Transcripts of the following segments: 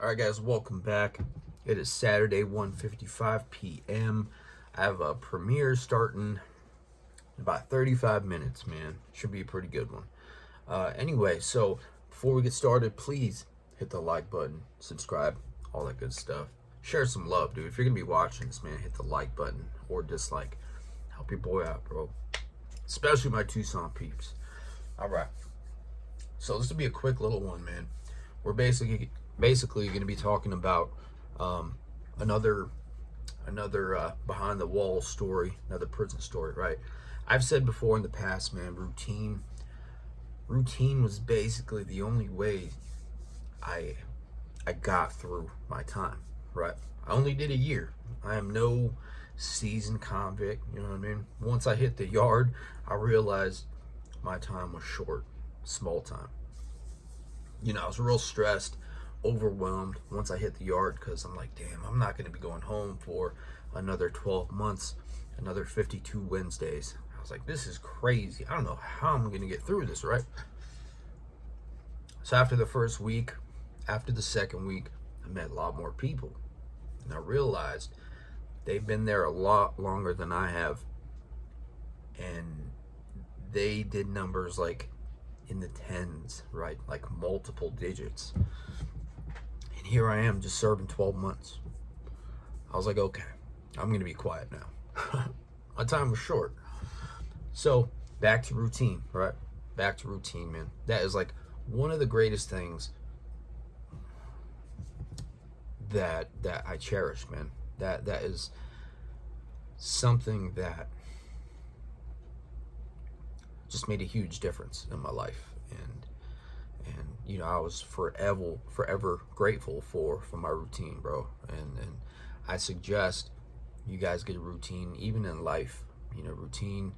All right, guys, welcome back. It is Saturday, 1:55 p.m. I have a premiere starting in about 35 minutes, man. Should be a pretty good one. Anyway, so before we get started, please hit the like button, subscribe, all that good stuff. Share some love, dude. If you're going to be watching this, man, hit the like button or dislike. Help your boy out, bro. Especially my Tucson peeps. All right. So this will be a quick little one, man. We're basically going to be talking about another behind the walls story, another prison story, right? I've said before in the past, man, routine was basically the only way I got through my time, right? I only did a year. I am no seasoned convict, you know what I mean? Once I hit the yard, I realized my time was short, small time. You know, I was real stressed, overwhelmed once I hit the yard because I'm like, damn, I'm not going to be going home for another 12 months, another 52 Wednesdays. I was like, this is crazy. I don't know how I'm going to get through this, right? So after the first week, after the second week, I met a lot more people. And I realized they've been there a lot longer than I have. And they did numbers like in the tens, right? Like multiple digits. And here I am just serving 12 months. I was like, okay, I'm going to be quiet now. My time was short. So back to routine, right? Back to routine, man. That is like one of the greatest things that I cherish, man. That is something that just made a huge difference in my life. And you know, I was forever grateful for my routine, bro. And I suggest you guys get a routine even in life. You know, routine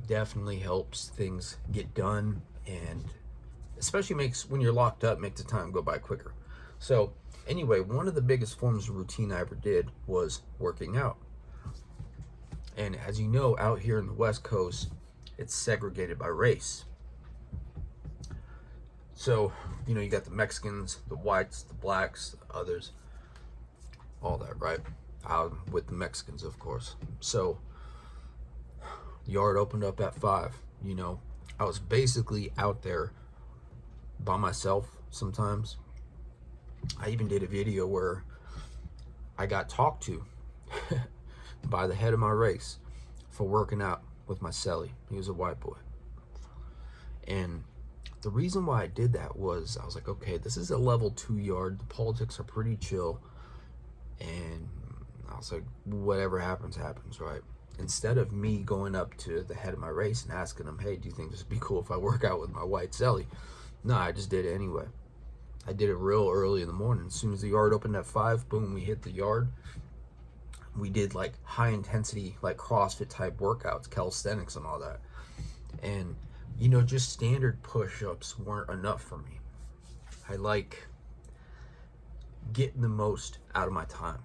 definitely helps things get done, and especially makes, when you're locked up, makes the time go by quicker. So anyway, one of the biggest forms of routine I ever did was working out. And as you know, out here in the West Coast, it's segregated by race. So, you know, you got the Mexicans, the whites, the blacks, the others, all that, right? Out with the Mexicans, of course. So, the yard opened up at 5. You know, I was basically out there by myself sometimes. I even did a video where I got talked to by the head of my race for working out with my celly. He was a white boy. And the reason why I did that was I was like, okay, this is a level 2 yard. The politics are pretty chill. And I was like, whatever happens, happens, right? Instead of me going up to the head of my race and asking him, hey, do you think this would be cool if I work out with my white celly? No, I just did it anyway. I did it real early in the morning. As soon as the yard opened at 5, boom, we hit the yard. We did like high intensity, like CrossFit type workouts, calisthenics and all that. And, you know, just standard push-ups weren't enough for me. I like getting the most out of my time,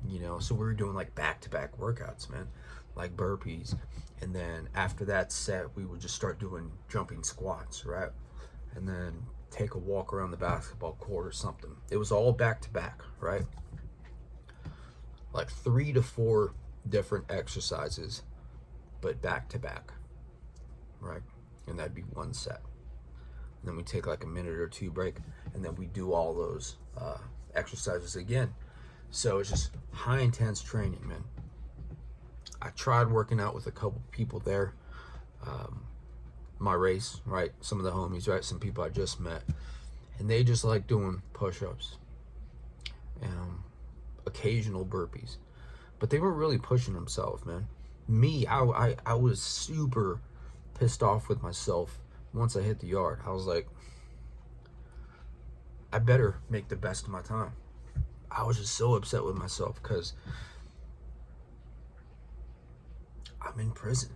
you know? So we were doing like back-to-back workouts, man, like burpees. And then after that set, we would just start doing jumping squats, right? And then take a walk around the basketball court or something. It was all back-to-back, right? Like 3 to 4 different exercises, but back-to-back, right? And that'd be one set. And then we take like a minute or 2 break, and then we do all those exercises again. So it's just high intense training, man. I tried working out with a couple people there, my race, right? Some of the homies, right? Some people I just met, and they just like doing push-ups and occasional burpees, but they weren't really pushing themselves, man. Me, I was super pissed off with myself once I hit the yard. I was like, I better make the best of my time. I was just so upset with myself because I'm in prison,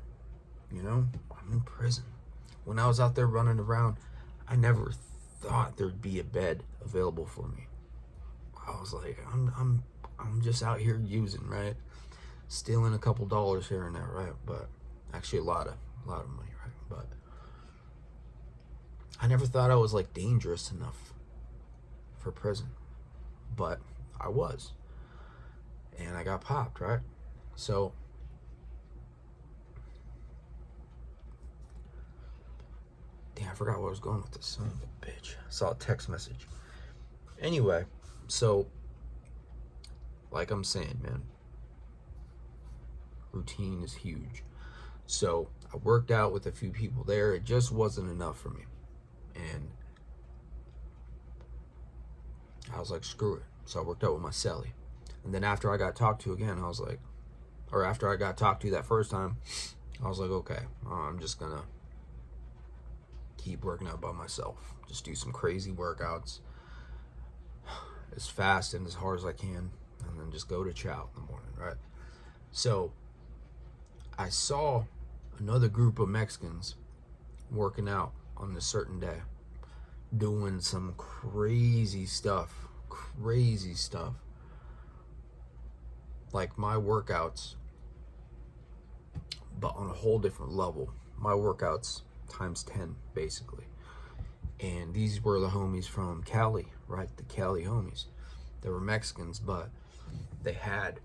you know? I'm in prison. When I was out there running around, I never thought there'd be a bed available for me. I was like, I'm just out here using, right? Stealing a couple dollars here and there, right? But actually a lot of money, right? But I never thought I was like dangerous enough for prison. but I was. And I got popped, right? So, damn, I forgot where I was going with this. Son of a bitch. I saw a text message. Anyway, so, like I'm saying, man, routine is huge. So, I worked out with a few people there. It just wasn't enough for me. And I was like, screw it. So I worked out with my celly. And then after I got talked to again, I was like, or after I got talked to that first time, I was like, okay, I'm just gonna keep working out by myself. Just do some crazy workouts as fast and as hard as I can, and then just go to chow in the morning, right? So I saw another group of Mexicans working out on this certain day, doing some crazy stuff. Like my workouts, but on a whole different level. My workouts times 10, basically. And these were the homies from Cali, right? The Cali homies. They were Mexicans, but they had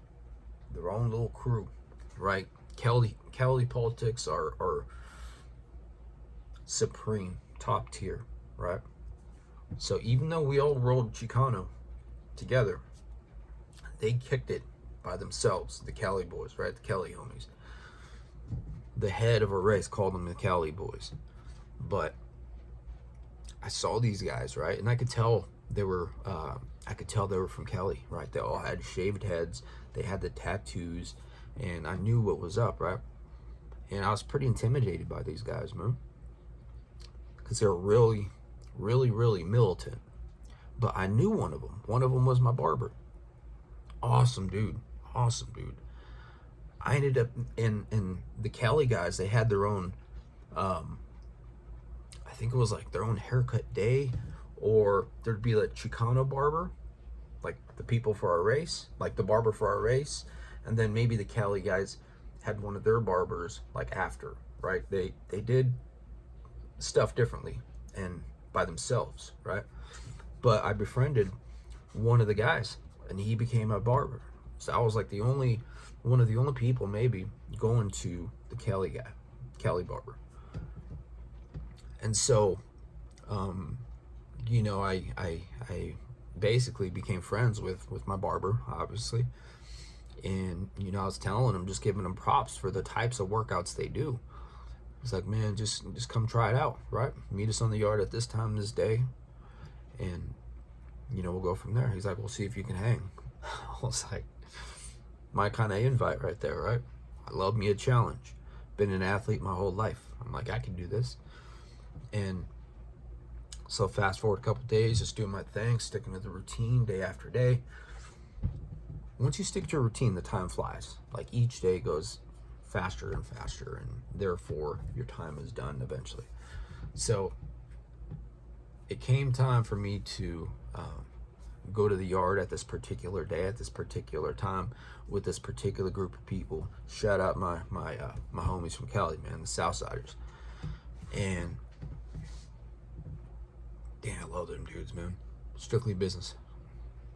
their own little crew, right? Cali politics are supreme, top tier, right? So even though we all rolled Chicano together, they kicked it by themselves, the Cali boys, right? The Cali homies. The head of a race called them the Cali boys. But I saw these guys, right? And I could tell they were from Cali, right? They all had shaved heads, they had the tattoos, and I knew what was up, right? And I was pretty intimidated by these guys, man. Because they were really militant. But I knew one of them. One of them was my barber. Awesome dude. I ended up in the Cali guys, they had their own, I think it was like their own haircut day, or there'd be like Chicano barber, like the people for our race, like the barber for our race, and then maybe the Cali guys had one of their barbers like after, right? They did stuff differently and by themselves, right? But I befriended one of the guys, and he became my barber. So I was like one of the only people maybe going to the Cali guy, Cali barber. And so, you know, I basically became friends with my barber, obviously. And, you know, I was telling him, just giving him props for the types of workouts they do. He's like, man, just come try it out, right? Meet us on the yard at this time, this day, and, you know, we'll go from there. He's like, we'll see if you can hang. I was like, my kind of invite right there, right? I love me a challenge. Been an athlete my whole life. I'm like, I can do this. And so fast forward a couple days, just doing my thing, sticking to the routine day after day. Once you stick to a routine, the time flies. Like each day goes faster and faster, and therefore your time is done eventually. So it came time for me to go to the yard at this particular day, at this particular time, with this particular group of people. Shout out my homies from Cali, man, the SOUTHSIDERS. And damn, I love them dudes, man. Strictly business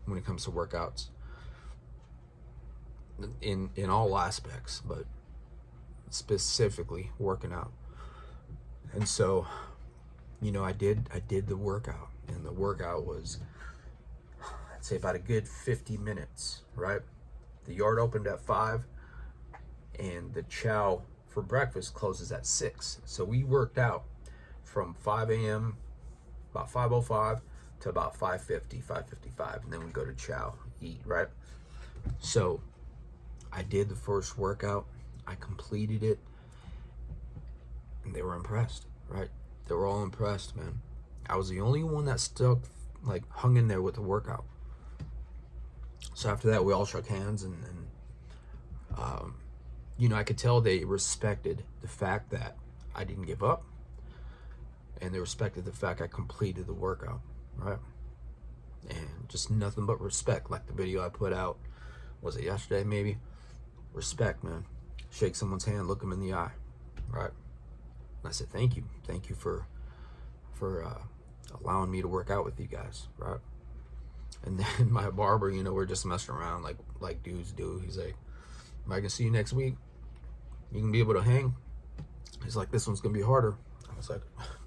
when it comes to workouts, in all aspects, but specifically working out. And so, you know, I did the workout, and the workout was, I'd say, about a good 50 minutes, right? The yard opened at 5, and the chow for breakfast closes at 6. So we worked out from 5 a.m., about 5:05 to about 5:50, 5:55, and then we go to chow, eat, right? So I did the first workout, I completed it, and they were impressed, right? They were all impressed, man. I was the only one that stuck, like, hung in there with the workout. So after that, we all shook hands, and you know, I could tell they respected the fact that I didn't give up, and they respected the fact I completed the workout, right? And just nothing but respect. Like the video I put out, was it yesterday maybe? Respect, man. Shake someone's hand, look them in the eye, right? And I said, thank you for allowing me to work out with you guys, right? And then my barber, you know, we're just messing around like dudes do. He's like, am I gonna see you next week? You gonna be able to hang? He's like, this one's gonna be harder. I was like,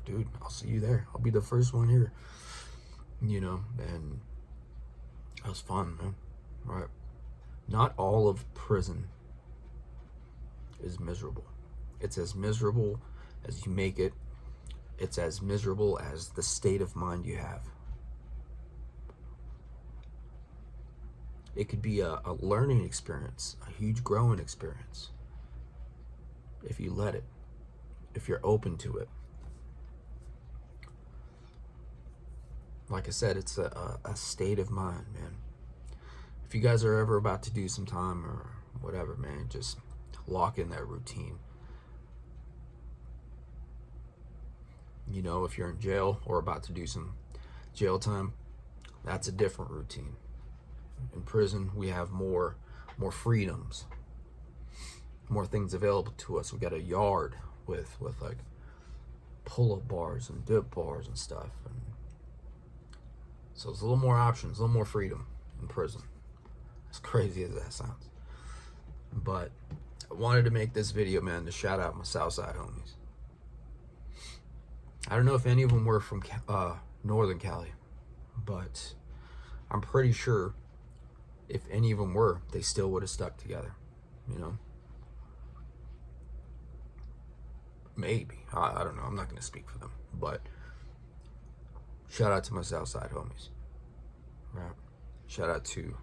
dude, I'll see you there. I'll be the first one here. You know, and it was fun, man. Right? Not all of prison is miserable. It's as miserable as you make it. It's as miserable as the state of mind you have. It could be a learning experience, a huge growing experience, if you let it, if you're open to it. Like I said, it's a state of mind, man. If you guys are ever about to do some time or whatever, man, just lock in that routine. You know, if you're in jail or about to do some jail time, that's a different routine. In prison, we have more freedoms, more things available to us. We got a yard with like pull-up bars and dip bars and stuff, and so there's a little more options, a little more freedom in prison. As crazy as that sounds, but I wanted to make this video, man, to shout out my Southside homies. I don't know if any of them were from Northern Cali, but I'm pretty sure if any of them were, they still would have stuck together, you know? Maybe. I don't know. I'm not going to speak for them, but shout out to my Southside homies, right? Shout out to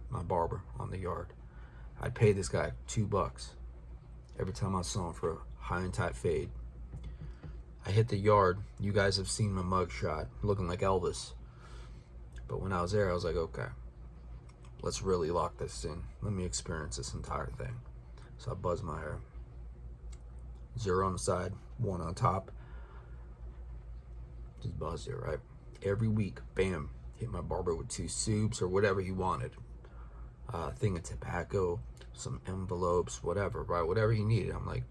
my barber on the yard. I'd pay this guy $2 every time I saw him for a high and tight fade. I hit the yard. You guys have seen my mug shot looking like Elvis. But when I was there, I was like, okay, let's really lock this in. Let me experience this entire thing. So I buzzed my hair. 0 on the side, 1 on top. Just buzzed it, right? Every week, bam, hit my barber with 2 soups or whatever he wanted. A thing of tobacco, some envelopes, whatever, right? Whatever he needed. I'm like,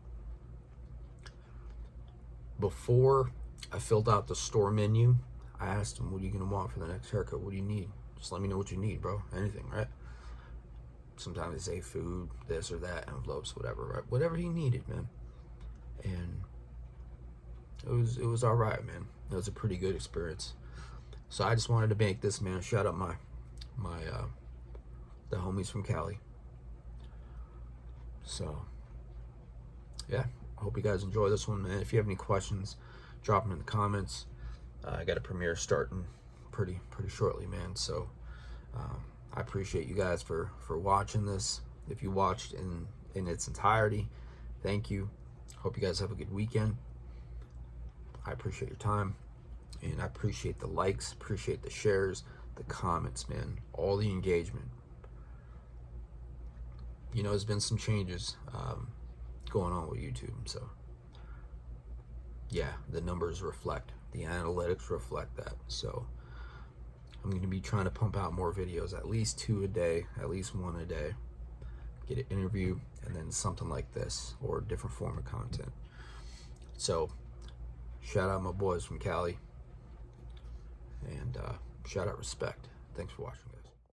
before I filled out the store menu, I asked him, what are you going to want for the next haircut? What do you need? Just let me know what you need, bro. Anything, right? Sometimes they say food, this or that, envelopes, whatever, right? Whatever he needed, man. And it was all right, man. It was a pretty good experience. So I just wanted to make this, man, shout out the homies from Cali. So yeah, I hope you guys enjoy this one, man. If you have any questions, drop them in the comments. I got a premiere starting pretty shortly, man. So I appreciate you guys for watching this. If you watched in its entirety, thank you. Hope you guys have a good weekend. I appreciate your time, and I appreciate the likes, appreciate the shares, the comments, man, all the engagement. You know, there's been some changes going on with YouTube, so yeah, the numbers reflect, the analytics reflect that. So I'm going to be trying to pump out more videos, at least 2 a day, at least 1 a day. Get an interview and then something like this or a different form of content. So shout out my boys from Cali, and shout out respect. Thanks for watching, guys.